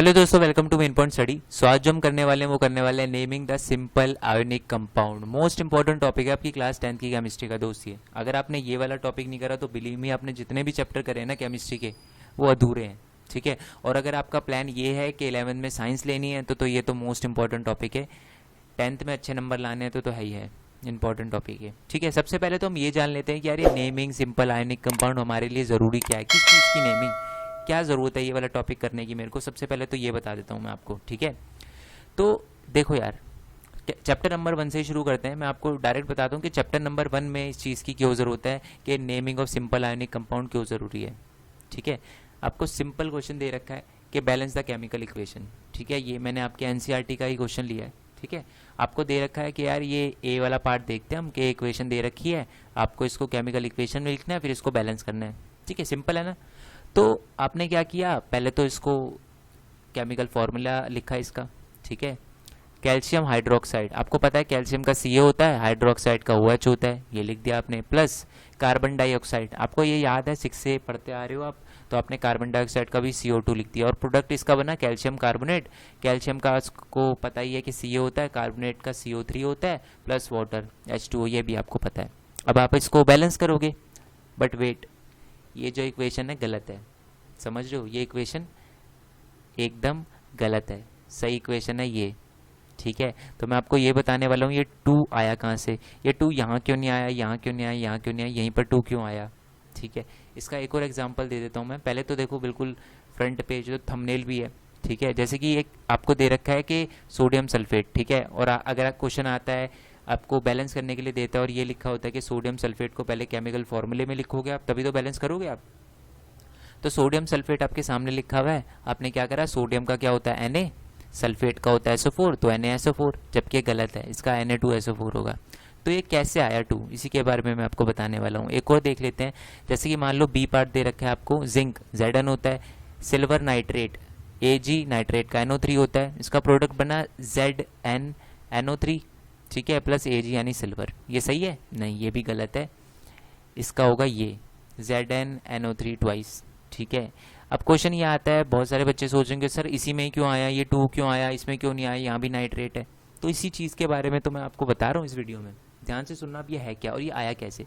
Hello दोस्तों, welcome to Main Point Study. So आज जो हम करने वाले हैं वो करने वाले हैं naming the simple ionic compound. Most important topic है आपकी क्लास 10th की केमिस्ट्री का दोस्त ये। अगर आपने ये वाला टॉपिक नहीं करा तो बिलीव मी, आपने जितने भी चैप्टर करे हैं ना केमिस्ट्री के वो अधूरे हैं, ठीक है। और अगर आपका प्लान ये है कि 11th में साइंस लेनी है तो ये तो मोस्ट इंपॉर्टेंट टॉपिक है। 10th में अच्छे नंबर लाने हैं तो है ही है, इंपॉर्टेंट टॉपिक है, ठीक है। सबसे पहले तो हम ये जान लेते हैं कि यार ये नेमिंग सिंपल आयोनिक कंपाउंड हमारे लिए ज़रूरी क्या है, किस चीज़ की नेमिंग क्या ज़रूरत है ये वाला टॉपिक करने की। मेरे को सबसे पहले तो ये बता देता हूँ मैं आपको, ठीक है। तो देखो यार, चैप्टर नंबर 1 से शुरू करते हैं। मैं आपको डायरेक्ट बताता हूँ कि चैप्टर नंबर 1 में इस चीज़ की क्यों ज़रूरत है कि naming of simple ionic compound क्यों ज़रूरी है, ठीक है। आपको सिंपल क्वेश्चन दे रखा है कि बैलेंस द केमिकल इक्वेशन, ठीक है। ये मैंने आपके एनसीईआरटी का ही क्वेश्चन लिया है, ठीक है। आपको दे रखा है कि यार ये ए वाला पार्ट देखते हैं हम, कि इक्वेशन दे रखी है, आपको इसको केमिकल इक्वेशन में लिखना है, फिर इसको बैलेंस करना है, ठीक है। सिंपल है ना। तो आपने क्या किया, पहले तो इसको केमिकल फॉर्मूला लिखा इसका, ठीक है। कैल्शियम हाइड्रोक्साइड, आपको पता है कैल्शियम का Ca होता है, हाइड्रोक्साइड का OH होता है, ये लिख दिया आपने। प्लस कार्बन डाइऑक्साइड, आपको ये याद है 6 से पढ़ते आ रहे हो आप, तो आपने कार्बन डाइऑक्साइड का भी CO2 लिख दिया। और प्रोडक्ट इसका बना कैल्शियम कार्बोनेट। कैल्शियम का को पता ही है कि Ca होता है, कार्बोनेट का CO3 होता है, प्लस वाटर H2O, ये भी आपको पता है। अब आप इसको बैलेंस करोगे, बट वेट, ये जो इक्वेशन है गलत है, समझ रहे हो। ये इक्वेशन एकदम गलत है, सही इक्वेशन है ये, ठीक है। तो मैं आपको ये बताने वाला हूँ ये 2 आया कहाँ से, ये 2 यहाँ क्यों नहीं आया, यहाँ क्यों नहीं आया, यहाँ क्यों नहीं आया, यहीं पर 2 क्यों आया, ठीक है। इसका एक और एग्जांपल दे देता हूँ मैं। पहले तो देखो बिल्कुल फ्रंट पेज जो थंबनेल भी है, ठीक है। जैसे कि एक आपको दे रखा है कि सोडियम सल्फेट, ठीक है। और अगर क्वेश्चन आता है आपको बैलेंस करने के लिए देता है और ये लिखा होता है कि सोडियम सल्फेट को पहले केमिकल फॉर्मूले में लिखोगे आप, तभी तो बैलेंस करोगे आप। तो सोडियम सल्फेट आपके सामने लिखा हुआ है, आपने क्या करा, सोडियम का क्या होता है Na, सल्फेट का होता है SO4, तो NaSO4, जबकि ये गलत है, इसका Na2SO4 होगा। तो ये कैसे आया 2, इसी के बारे में मैं आपको बताने वाला हूँ। एक और देख लेते हैं, जैसे कि मान लो बी पार्ट दे रखा है आपको, जिंक Zn होता है, सिल्वर नाइट्रेट Ag नाइट्रेट का NO3 होता है, इसका प्रोडक्ट बना ZnNO3, ठीक है, प्लस Ag यानी सिल्वर। ये सही है? नहीं, ये भी गलत है, इसका होगा ये ZnNO3 ट्वाइस, ठीक है। अब क्वेश्चन ये आता है, बहुत सारे बच्चे सोचेंगे सर इसी में क्यों आया, ये 2 क्यों आया, इसमें क्यों नहीं आया, यहाँ भी नाइट्रेट है। तो इसी चीज़ के बारे में तो मैं आपको बता रहा हूँ इस वीडियो में, ध्यान से सुनना। अब ये है क्या और ये आया कैसे,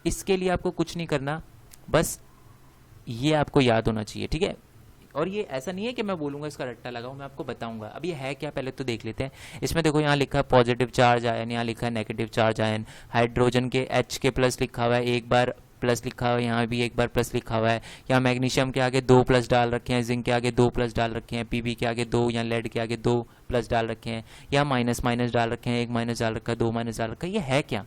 इसके लिए आपको कुछ नहीं करना, बस ये आपको याद होना चाहिए, ठीक है। और ये ऐसा नहीं है कि मैं बोलूंगा इसका रट्टा लगाओ, मैं आपको बताऊंगा। अब ये है क्या पहले तो देख लेते हैं। इसमें देखो यहाँ लिखा है पॉजिटिव चार्ज आयन, यहाँ लिखा है नेगेटिव चार्ज आयन, हाइड्रोजन के H के प्लस लिखा हुआ है, एक बार प्लस लिखा हुआ है, यहाँ भी एक बार प्लस लिखा हुआ है। यहाँ मैग्नीशियम के आगे 2 प्लस डाल रखे हैं, जिंक के आगे 2 प्लस डाल रखे हैं, Pb के आगे 2, या लेड के आगे 2 प्लस डाल रखे हैं, यहाँ माइनस माइनस डाल रखे हैं, 1 माइनस डाल रखा है, 2 माइनस डाल रखा है। ये है क्या,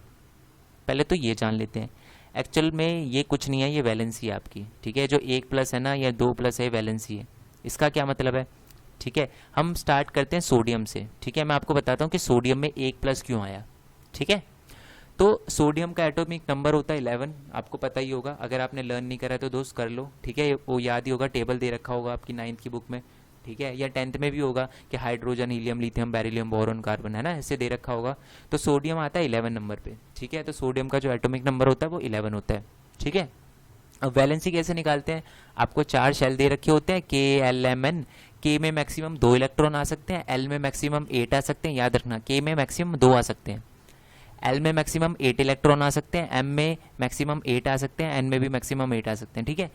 पहले तो ये जान लेते हैं। एक्चुअल में ये कुछ नहीं है, ये वैलेंसी है आपकी, ठीक है। जो 1 प्लस है ना या 2 प्लस है, वैलेंसी है। इसका क्या मतलब है, ठीक है। हम स्टार्ट करते हैं सोडियम से, ठीक है। मैं आपको बताता हूँ कि सोडियम में 1 प्लस क्यों आया, ठीक है। तो सोडियम का एटॉमिक नंबर होता है 11, आपको पता ही होगा। अगर आपने लर्न नहीं करा है तो दोस्त कर लो, ठीक है। वो याद ही होगा, टेबल दे रखा होगा आपकी 9th की बुक में, ठीक है, या 10th में भी होगा कि hydrogen, helium, lithium, beryllium, boron, carbon, है ना, ऐसे दे रखा होगा। तो सोडियम आता है 11 नंबर पे, ठीक है। तो सोडियम का जो एटॉमिक नंबर होता है वो 11 होता है, ठीक है। अब वैलेंसी कैसे निकालते हैं, आपको 4 शेल दे रखे होते हैं, KLMN। K में मैक्सिमम 2 इलेक्ट्रॉन आ सकते हैं, L में मैक्सिमम 8 आ सकते हैं, याद रखना। K में मैक्सिमम 2 आ सकते हैं, L में मैक्सिमम 8 इलेक्ट्रॉन आ सकते हैं, M में मैक्सिमम 8 आ सकते हैं, N में भी मैक्सिमम 8 आ सकते हैं, ठीक है।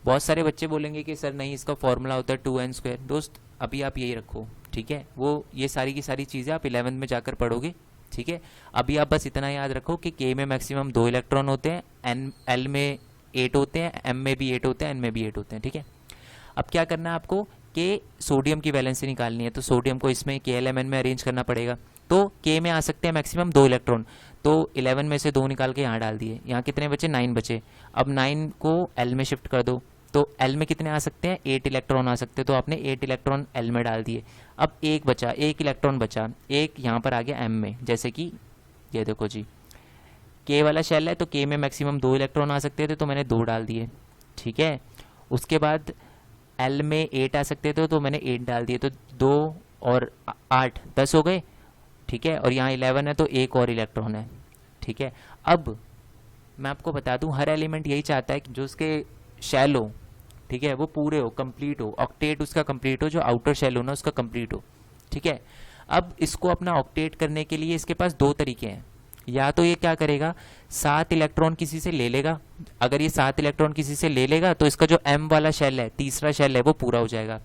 बहुत सारे बच्चे बोलेंगे कि सर नहीं, इसका फॉर्मूला होता है 2n²। दोस्त अभी आप यही रखो, ठीक है। वो ये सारी की सारी चीज़ें आप 11th में जाकर पढ़ोगे, ठीक है। अभी आप बस इतना याद रखो कि K में मैक्सिमम 2 इलेक्ट्रॉन होते हैं, L में 8 होते हैं, M में भी 8 होते हैं, N में भी 8 होते हैं, ठीक है। अब क्या करना है आपको कि सोडियम की वैलेंसी निकालनी है, तो सोडियम को इसमें KLMN में अरेंज करना पड़ेगा। तो K में आ सकते हैं मैक्सिमम 2 इलेक्ट्रॉन, तो 11 में से 2 निकाल के यहाँ डाल दिए, यहाँ कितने बचे, 9 बचे। अब 9 को L में शिफ्ट कर दो, तो L में कितने आ सकते हैं, 8 इलेक्ट्रॉन आ सकते हैं, तो आपने 8 इलेक्ट्रॉन L में डाल दिए। अब एक बचा, 1 इलेक्ट्रॉन बचा, एक यहाँ पर आ गया M में, जैसे कि ये देखो जी, K वाला शेल है तो K में मैक्सिमम 2 इलेक्ट्रॉन आ सकते थे, तो मैंने 2 डाल दिए, ठीक है। उसके बाद L में 8 आ सकते थे, तो मैंने 8 डाल दिए, तो 2 और 8 10 हो गए, ठीक है। और यहाँ 11 है तो एक और इलेक्ट्रॉन है, ठीक है। अब मैं आपको बता दूं, हर एलिमेंट यही चाहता है कि जो उसके शेल हो, ठीक है, वो पूरे हो, कंप्लीट हो, ऑक्टेट उसका कंप्लीट हो, जो आउटर शेल हो ना उसका कंप्लीट हो, ठीक है। अब इसको अपना ऑक्टेट करने के लिए इसके पास दो तरीके हैं। या तो ये क्या करेगा, 7 इलेक्ट्रॉन किसी से ले लेगा। अगर ये 7 इलेक्ट्रॉन किसी से ले लेगा तो इसका जो m वाला शेल है, तीसरा शेल है, वो पूरा हो जाएगा।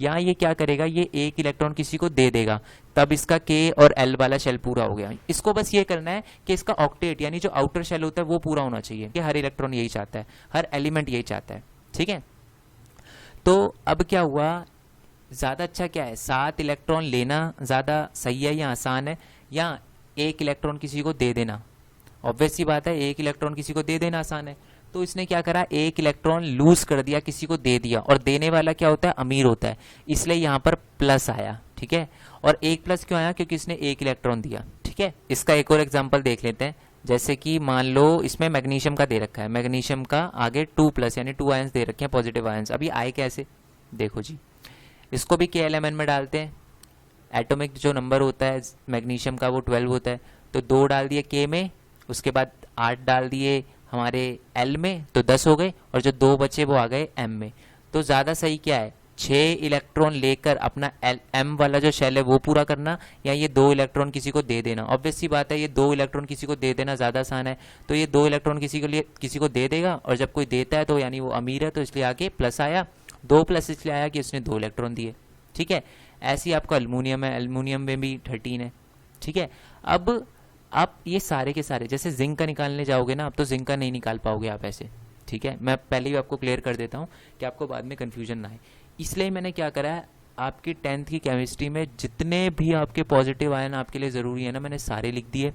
या ये क्या करेगा, ये 1 इलेक्ट्रॉन किसी को दे देगा, तब इसका k और l वाला शेल पूरा हो गया। इसको बस ये करना है कि इसका ऑक्टेट यानी जो आउटर शेल होता है वो पूरा होना चाहिए, कि हर इलेक्ट्रॉन यही चाहता है, हर एलिमेंट यही चाहता है, ठीक है। तो अब क्या हुआ, ज़्यादा अच्छा क्या है, 7 इलेक्ट्रॉन लेना ज़्यादा सही है या आसान है, या 1 इलेक्ट्रॉन किसी को दे देना? ऑब्वियस सी बात है, 1 इलेक्ट्रॉन किसी को दे देना आसान है। तो इसने क्या करा, 1 इलेक्ट्रॉन लूज कर दिया, किसी को दे दिया, और देने वाला क्या होता है, अमीर होता है, इसलिए यहाँ पर प्लस आया, ठीक है। और 1 प्लस क्यों आया, क्योंकि इसने 1 इलेक्ट्रॉन दिया, ठीक है। इसका एक और एग्जाम्पल देख लेते हैं। जैसे कि मान लो इसमें मैग्नीशियम का दे रखा है, मैग्नीशियम का आगे 2 प्लस यानी 2 आयंस दे रखे हैं, पॉजिटिव आयंस। अभी आए कैसे, देखो जी, इसको भी KLMN में डालते हैं। एटॉमिक जो नंबर होता है मैग्नीशियम का वो 12 होता है, तो 2 डाल दिए K में, उसके बाद 8 डाल दिए हमारे L में, तो 10 हो गए, और जो 2 बचे वो आ गए M में। तो ज़्यादा सही क्या है, 6 इलेक्ट्रॉन लेकर अपना M वाला जो शेल है वो पूरा करना, या ये 2 इलेक्ट्रॉन किसी को दे देना? ऑब्वियस सी बात है, ये 2 इलेक्ट्रॉन किसी को दे देना ज़्यादा आसान है। तो ये 2 इलेक्ट्रॉन किसी को दे देगा, और जब कोई देता है तो यानी वो अमीर है, तो इसलिए आगे प्लस आया। 2 प्लस इसलिए आया कि उसने 2 इलेक्ट्रॉन दिए, ठीक है। ऐसे ही आपका एल्युमिनियम है, एल्युमिनियम में भी 13 है, ठीक है। अब आप ये सारे के सारे, जैसे जिंक का निकालने जाओगे ना, अब तो जिंक का नहीं निकाल पाओगे आप ऐसे, ठीक है। मैं पहले ही आपको क्लियर कर देता हूँ कि आपको बाद में कन्फ्यूजन ना आए। इसलिए मैंने क्या करा है, आपकी 10th की केमिस्ट्री में जितने भी आपके पॉजिटिव आयन आपके लिए ज़रूरी है ना, मैंने सारे लिख दिए,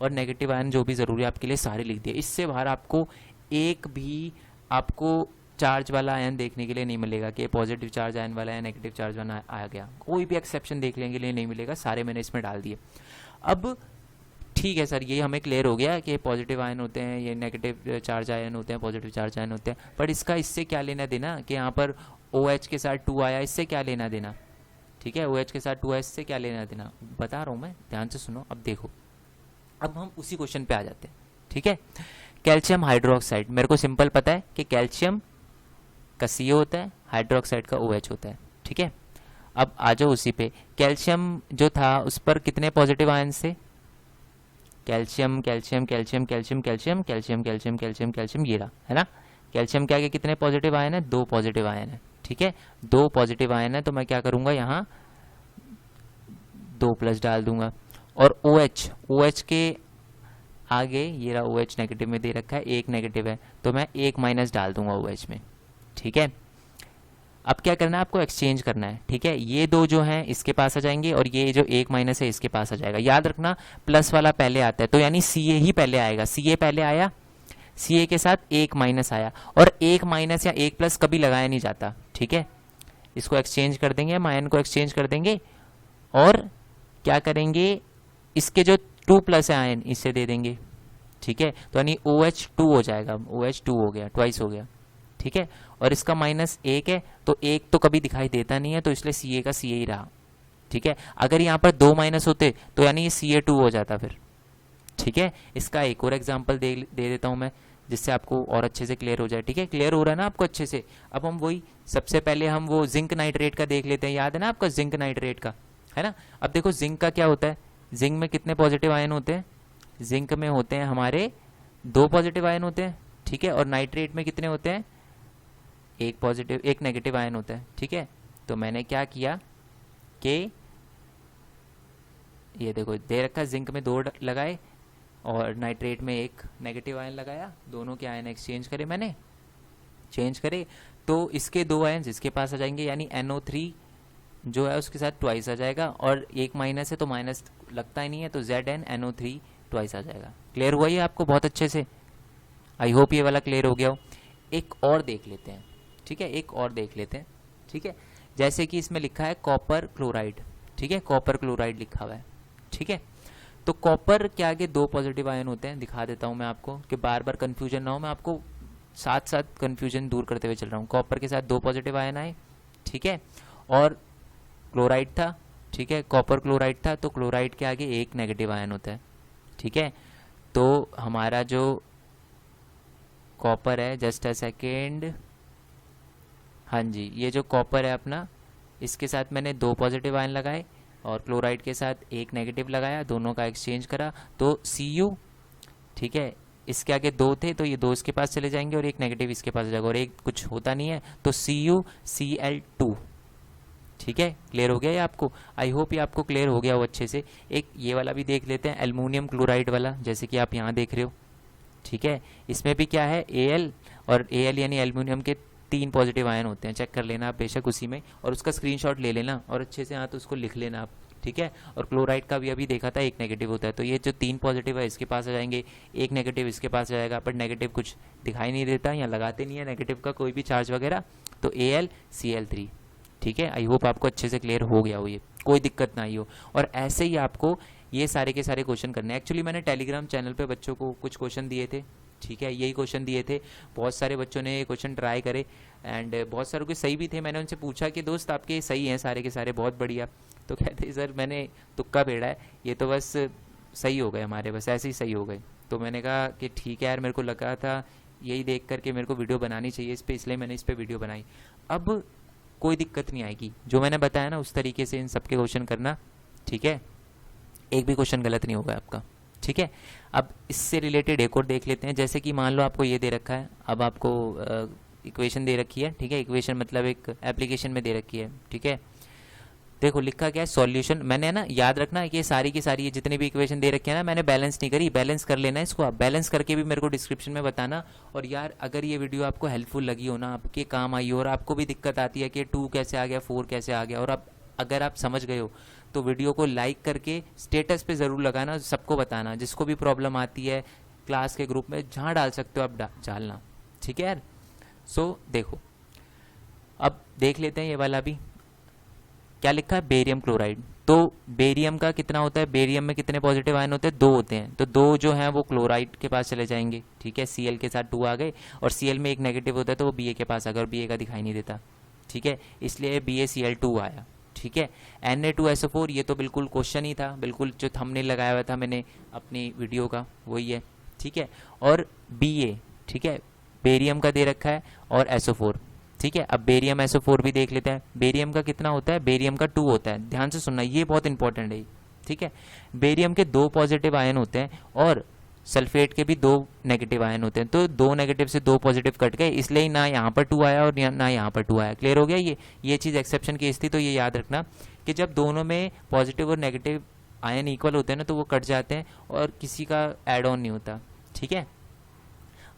और नेगेटिव आयन जो भी ज़रूरी है आपके लिए सारे लिख दिए। इससे बाहर आपको एक भी आपको चार्ज वाला आयन देखने के लिए नहीं मिलेगा कि पॉजिटिव चार्ज आयन वाला या नेगेटिव चार्ज वाला आ गया, कोई भी एक्सेप्शन देखने के लिए नहीं मिलेगा, सारे मैंने इसमें डाल दिए। अब ठीक है सर, ये हमें क्लियर हो गया कि पॉजिटिव आयन होते हैं, ये नेगेटिव चार्ज आयन होते हैं, पॉजिटिव चार्ज आयन होते हैं, पर इसका इससे क्या लेना देना कि यहाँ पर OH के साथ 2 आया, इससे क्या लेना देना, ठीक है। OH के साथ 2 आया, इससे क्या लेना देना, बता रहा हूँ मैं, ध्यान से सुनो। अब देखो, अब हम उसी क्वेश्चन पे आ जाते हैं, ठीक है। कैल्शियम हाइड्रोक्साइड, मेरे को सिंपल पता है कि कैल्शियम का CO होता है, हाइड्रोक्साइड का OH होता है, ठीक है। अब आ जाओ उसी पे, कैल्शियम जो था उस पर कितने पॉजिटिव आयन से, calcium calcium calcium calcium calcium calcium calcium calcium calcium, ये रहा है ना। कैल्शियम के आगे कितने पॉजिटिव आयन है, 2 पॉजिटिव आयन है, ठीक है। 2 पॉजिटिव आयन है, तो मैं क्या करूंगा, यहाँ 2 प्लस डाल दूंगा। और OH के आगे ये रहा, OH नेगेटिव में दे रखा है, 1 नेगेटिव है, तो मैं 1 माइनस डाल दूंगा OH में, ठीक है। अब क्या करना है, आपको एक्सचेंज करना है, ठीक है। ये 2 जो हैं इसके पास आ जाएंगे, और ये जो 1 माइनस है इसके पास आ जाएगा। याद रखना प्लस वाला पहले आता है, तो यानी CA ही पहले आएगा, CA पहले आया, CA के साथ 1 माइनस आया, और 1 माइनस या 1 प्लस कभी लगाया नहीं जाता, ठीक है। इसको एक्सचेंज कर देंगे, मायन को एक्सचेंज कर देंगे, और क्या करेंगे, इसके जो 2 प्लस है आयन इससे दे देंगे, ठीक है। तो यानी OH 2 हो जाएगा, OH 2 हो गया, ट्वाइस हो गया, ठीक है। और इसका माइनस 1 है, तो 1 तो कभी दिखाई देता नहीं है, तो इसलिए CA का CA ही रहा, ठीक है। अगर यहाँ पर 2 माइनस होते तो यानी ये CA2 हो जाता फिर, ठीक है। इसका एक और एग्जांपल दे देता हूँ मैं, जिससे आपको और अच्छे से क्लियर हो जाए, ठीक है। क्लियर हो रहा है ना आपको अच्छे से। अब हम वही, सबसे पहले हम वो जिंक नाइट्रेट का देख लेते हैं, याद है ना आपका जिंक नाइट्रेट का, है ना। अब देखो जिंक का क्या होता है, जिंक में कितने पॉजिटिव आयन होते हैं, जिंक में होते हैं हमारे 2 पॉजिटिव आयन होते हैं, ठीक है। और नाइट्रेट में कितने होते हैं, 1 नेगेटिव आयन होता है, ठीक है। तो मैंने क्या किया कि ये देखो दे रखा, जिंक में 2 लगाए और नाइट्रेट में 1 नेगेटिव आयन लगाया, दोनों के आयन एक्सचेंज करे मैंने, चेंज करे, तो इसके 2 आयन इसके पास आ जाएंगे, यानी NO3 जो है उसके साथ ट्वाइस आ जाएगा, और 1 माइनस है तो माइनस लगता ही नहीं है, तो ZnNO3 ट्वाइस आ जाएगा। क्लियर हुआ ये आपको बहुत अच्छे से, आई होप ये वाला क्लियर हो गया हो। एक और देख लेते हैं, ठीक है, एक और देख लेते हैं, ठीक है। जैसे कि इसमें लिखा है कॉपर क्लोराइड, ठीक है, कॉपर क्लोराइड लिखा हुआ है, ठीक है। तो कॉपर के आगे 2 पॉजिटिव आयन होते हैं, दिखा देता हूं मैं आपको कि बार बार कंफ्यूजन ना हो, मैं आपको साथ साथ कंफ्यूजन दूर करते हुए चल रहा हूँ। कॉपर के साथ 2 पॉजिटिव आयन आए, ठीक है, और क्लोराइड था, ठीक है, कॉपर क्लोराइड था, तो क्लोराइड के आगे 1 नेगेटिव आयन होता है, ठीक है। तो हमारा जो कॉपर है, जस्ट अ सेकेंड, हाँ जी, ये जो कॉपर है अपना, इसके साथ मैंने 2 पॉजिटिव आयन लगाए और क्लोराइड के साथ 1 नेगेटिव लगाया, दोनों का एक्सचेंज करा तो Cu, ठीक है। इसके आगे 2 थे तो ये 2 इसके पास चले जाएंगे और 1 नेगेटिव इसके पास हो जाएगा और एक कुछ होता नहीं है तो CuCl2, ठीक है। क्लियर हो गया ये आपको? आई होप ये आपको क्लियर हो गया हो अच्छे से। एक ये वाला भी देख लेते हैं, एल्युमिनियम क्लोराइड वाला, जैसे कि आप यहाँ देख रहे हो, ठीक है। इसमें भी क्या है, Al, और Al यानी एल्युमिनियम के 3 पॉजिटिव आयन होते हैं, चेक कर लेना आप बेशक उसी में, और उसका स्क्रीनशॉट ले लेना और अच्छे से हाँ तो उसको लिख लेना आप, ठीक है। और क्लोराइड का भी अभी देखा था 1 नेगेटिव होता है, तो ये जो 3 पॉजिटिव है इसके पास आ जाएंगे, 1 नेगेटिव इसके पास आ जाएगा, पर नेगेटिव कुछ दिखाई नहीं देता, या लगाते नहीं है नेगेटिव का कोई भी चार्ज वगैरह, तो AlCl3, ठीक है। आई होप आपको अच्छे से क्लियर हो गया हो, ये कोई दिक्कत ना आई हो। और ऐसे ही आपको ये सारे के सारे क्वेश्चन करने हैं। एक्चुअली मैंने टेलीग्राम चैनल पे बच्चों को कुछ क्वेश्चन दिए थे, ठीक है, यही क्वेश्चन दिए थे, बहुत सारे बच्चों ने ये क्वेश्चन ट्राई करे एंड बहुत सारों के सही भी थे। मैंने उनसे पूछा कि दोस्त आपके सही हैं सारे के सारे, बहुत बढ़िया, तो कहते सर मैंने तुक्का बेड़ा है, ये तो बस सही हो गए हमारे, बस ऐसे ही सही हो गए। तो मैंने कहा कि ठीक है यार, मेरे को लगा था यही देख करके मेरे को वीडियो बनानी चाहिए इस पर, इसलिए मैंने इस पर वीडियो बनाई। अब कोई दिक्कत नहीं आएगी, जो मैंने बताया ना उस तरीके से इन सबके क्वेश्चन करना, ठीक है, एक भी क्वेश्चन गलत नहीं होगा आपका, ठीक है। अब इससे रिलेटेड एक और देख लेते हैं, जैसे कि मान लो आपको ये दे रखा है, अब आपको इक्वेशन दे रखी है, ठीक है, इक्वेशन मतलब एक एप्लीकेशन में दे रखी है, ठीक है। देखो लिखा क्या है, सॉल्यूशन, मैंने ना याद रखना है कि ये सारी की सारी ये जितनी भी इक्वेशन दे रखी है ना, मैंने बैलेंस नहीं करी, बैलेंस कर लेना है इसको, आप बैलेंस करके भी मेरे को डिस्क्रिप्शन में बताना। और यार अगर ये वीडियो आपको हेल्पफुल लगी हो ना, आपके काम आई हो, और आपको भी दिक्कत आती है कि 2 कैसे आ गया, 4 कैसे आ गया, और अब अगर आप समझ गए हो तो वीडियो को लाइक करके स्टेटस पे ज़रूर लगाना, सबको बताना, जिसको भी प्रॉब्लम आती है क्लास के ग्रुप में जहाँ डाल सकते हो आप डालना, ठीक है यार। सो देखो अब देख लेते हैं ये वाला भी, क्या लिखा है, बेरियम क्लोराइड। तो बेरियम का कितना होता है, बेरियम में कितने पॉजिटिव आयन होते हैं, 2 होते हैं, तो 2 जो हैं वो क्लोराइड के पास चले जाएंगे, ठीक है। Cl के साथ 2 आ गए, और Cl में 1 नेगेटिव होता है तो वो Ba के पास आ गया, और Ba का दिखाई नहीं देता, ठीक है, इसलिए BaCl2 आया, ठीक है। Na2SO4, ये तो बिल्कुल क्वेश्चन ही था, बिल्कुल जो थंबनेल लगाया हुआ था मैंने अपनी वीडियो का वही है, ठीक है। और Ba, ठीक है, बेरियम का दे रखा है, और SO4, ठीक है। अब बेरियम SO4 भी देख लेते हैं, बेरियम का कितना होता है, बेरियम का 2 होता है, ध्यान से सुनना, ये बहुत इंपॉर्टेंट है, ठीक है। बेरियम के 2 पॉजिटिव आयन होते हैं और सल्फेट के भी 2 नेगेटिव आयन होते हैं, तो 2 नेगेटिव से 2 पॉजिटिव कट गए, इसलिए ना यहाँ पर 2 आया और ना यहाँ पर 2 आया। क्लियर हो गया ये चीज़ एक्सेप्शन केस थी, तो ये याद रखना कि जब दोनों में पॉजिटिव और नेगेटिव आयन इक्वल होते हैं ना, तो वो कट जाते हैं और किसी का एड ऑन नहीं होता, ठीक है।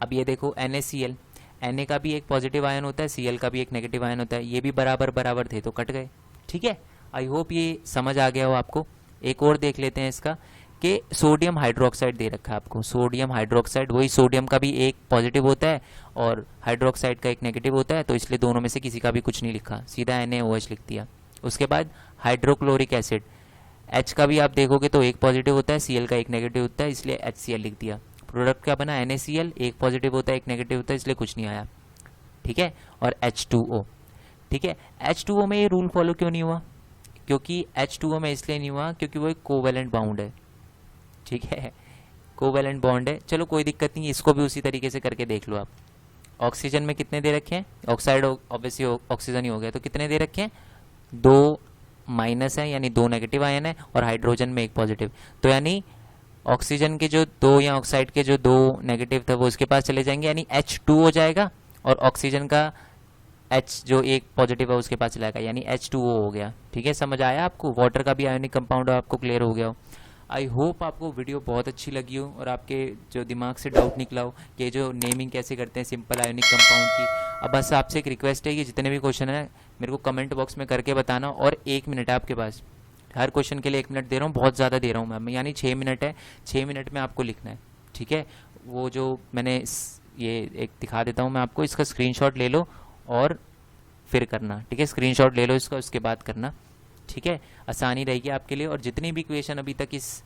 अब ये देखो NaCl, Na का भी एक पॉजिटिव आयन होता है, Cl का भी एक नेगेटिव आयन होता है, ये भी बराबर बराबर थे तो कट गए, ठीक है। आई होप ये समझ आ गया हो आपको। एक और देख लेते हैं इसका कि सोडियम हाइड्रोक्साइड दे रखा है आपको, सोडियम हाइड्रोक्साइड, वही सोडियम का भी एक पॉजिटिव होता है और हाइड्रोक्साइड का एक नेगेटिव होता है, तो इसलिए दोनों में से किसी का भी कुछ नहीं लिखा, सीधा NaOH लिख दिया। उसके बाद हाइड्रोक्लोरिक एसिड, H का भी आप देखोगे तो एक पॉजिटिव होता है, Cl का एक नेगेटिव होता है, इसलिए HCl लिख दिया। प्रोडक्ट क्या बना, NaCl, एक पॉजिटिव होता है एक नेगेटिव होता है, इसलिए कुछ नहीं आया, ठीक है। और H2O, ठीक है। H2O में ये रूल फॉलो क्यों नहीं हुआ, क्योंकि H2O में इसलिए नहीं हुआ क्योंकि वो एक कोवेलेंट बाउंड है, ठीक है, कोवेलेंट बॉन्ड है। चलो कोई दिक्कत नहीं, इसको भी उसी तरीके से करके देख लो आप। ऑक्सीजन में कितने दे रखे हैं, ऑक्साइड ऑब्वियसली ऑक्सीजन ही हो गया, तो कितने दे रखे हैं, 2 माइनस है यानी 2 नेगेटिव आयन है, और हाइड्रोजन में 1 पॉजिटिव, तो यानी ऑक्सीजन के जो 2 या ऑक्साइड के जो 2 नेगेटिव थे वो उसके पास चले जाएंगे, यानी H2 हो जाएगा, और ऑक्सीजन का H जो एक पॉजिटिव है उसके पास चला जाएगा, यानी H2O हो गया, ठीक है। समझ आया आपको, वाटर का भी आयोनिक कंपाउंड आपको क्लियर हो गया हो। आई होप आपको वीडियो बहुत अच्छी लगी हो और आपके जो दिमाग से डाउट निकला हो कि जो नेमिंग कैसे करते हैं सिंपल आयोनिक कंपाउंड की। अब बस आपसे एक रिक्वेस्ट है कि जितने भी क्वेश्चन है मेरे को कमेंट बॉक्स में करके बताना, और 1 मिनट है आपके पास, हर क्वेश्चन के लिए 1 मिनट दे रहा हूँ, बहुत ज़्यादा दे रहा हूँ मैं, यानी 6 मिनट है, 6 मिनट में आपको लिखना है, ठीक है। वो जो मैंने ये एक दिखा देता हूँ मैं आपको, इसका स्क्रीनशॉट ले लो और फिर करना, ठीक है, स्क्रीनशॉट ले लो इसका, उसके बाद करना, ठीक है, आसानी रहेगी आपके लिए। और जितनी भी क्वेश्चन अभी तक इस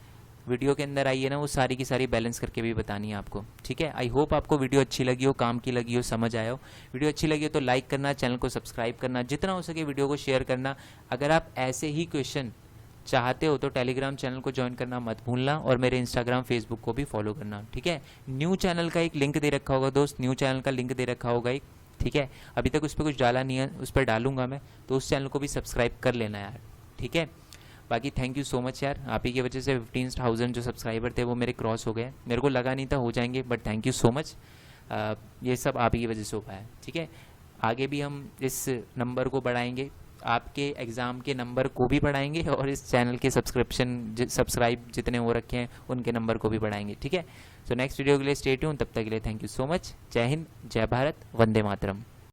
वीडियो के अंदर आई है ना, वो सारी की सारी बैलेंस करके भी बतानी है आपको, ठीक है। आई होप आपको वीडियो अच्छी लगी हो, काम की लगी हो, समझ आया हो। वीडियो अच्छी लगी हो तो लाइक करना, चैनल को सब्सक्राइब करना, जितना हो सके वीडियो को शेयर करना। अगर आप ऐसे ही क्वेश्चन चाहते हो तो टेलीग्राम चैनल को ज्वाइन करना मत भूलना, और मेरे इंस्टाग्राम फेसबुक को भी फॉलो करना, ठीक है। न्यू चैनल का एक लिंक दे रखा होगा दोस्त, न्यू चैनल का लिंक दे रखा होगा एक, ठीक है। अभी तक उस पर कुछ डाला नहीं है, उस पर डालूंगा मैं, तो उस चैनल को भी सब्सक्राइब कर लेना यार, ठीक है। बाकी थैंक यू सो मच यार, आप ही की वजह से 15,000 जो सब्सक्राइबर थे वो मेरे क्रॉस हो गए, मेरे को लगा नहीं था हो जाएंगे, but thank you so much. ये सब आप ही की वजह से हो पाया, ठीक है। आगे भी हम इस नंबर को बढ़ाएंगे, आपके एग्ज़ाम के नंबर को भी बढ़ाएंगे, और इस चैनल के सब्सक्राइब जितने हो रखे हैं उनके नंबर को भी बढ़ाएंगे, ठीक है। सो नेक्स्ट वीडियो के लिए स्टे ट्यून, तब तक के लिए थैंक यू सो मच। जय हिंद, जय भारत, वंदे मातरम।